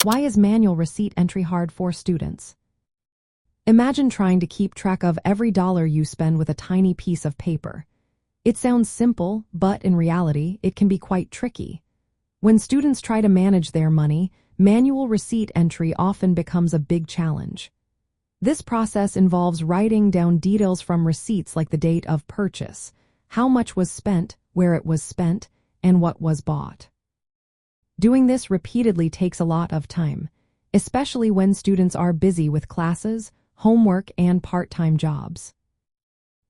Why is manual receipt entry hard for students? Imagine trying to keep track of every dollar you spend with a tiny piece of paper. It sounds simple, but in reality, it can be quite tricky. When students try to manage their money, manual receipt entry often becomes a big challenge. This process involves writing down details from receipts like the date of purchase, how much was spent, where it was spent, and what was bought. Doing this repeatedly takes a lot of time, especially when students are busy with classes, homework, and part-time jobs.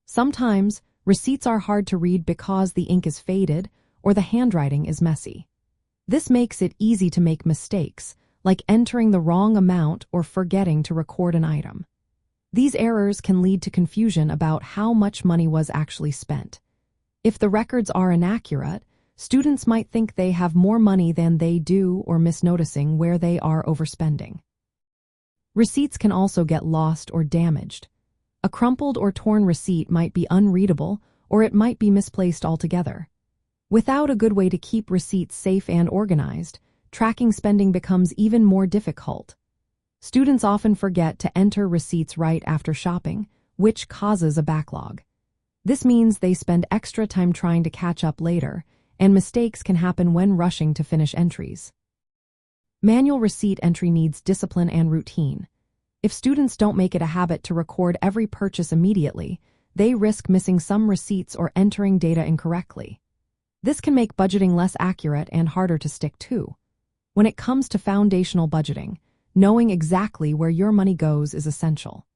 Sometimes, receipts are hard to read because the ink is faded or the handwriting is messy. This makes it easy to make mistakes, like entering the wrong amount or forgetting to record an item. These errors can lead to confusion about how much money was actually spent. If the records are inaccurate, students might think they have more money than they do or miss noticing where they are overspending. Receipts can also get lost or damaged. A crumpled or torn receipt might be unreadable, or it might be misplaced altogether. Without a good way to keep receipts safe and organized, tracking spending becomes even more difficult. Students often forget to enter receipts right after shopping, which causes a backlog. This means they spend extra time trying to catch up later, and mistakes can happen when rushing to finish entries. Manual receipt entry needs discipline and routine. If students don't make it a habit to record every purchase immediately, they risk missing some receipts or entering data incorrectly. This can make budgeting less accurate and harder to stick to. When it comes to foundational budgeting, knowing exactly where your money goes is essential.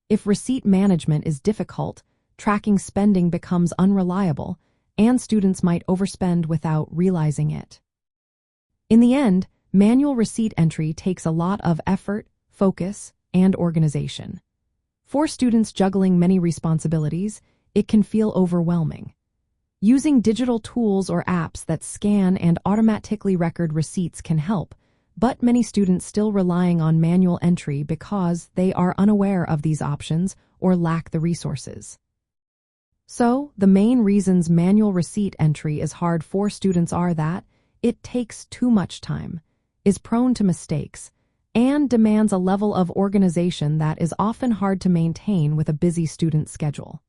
If receipt management is difficult, tracking spending becomes unreliable, and students might overspend without realizing it. In the end, manual receipt entry takes a lot of effort, focus, and organization. For students juggling many responsibilities, it can feel overwhelming. Using digital tools or apps that scan and automatically record receipts can help, but many students still relying on manual entry because they are unaware of these options or lack the resources. So, the main reasons manual receipt entry is hard for students are that it takes too much time, is prone to mistakes, and demands a level of organization that is often hard to maintain with a busy student schedule.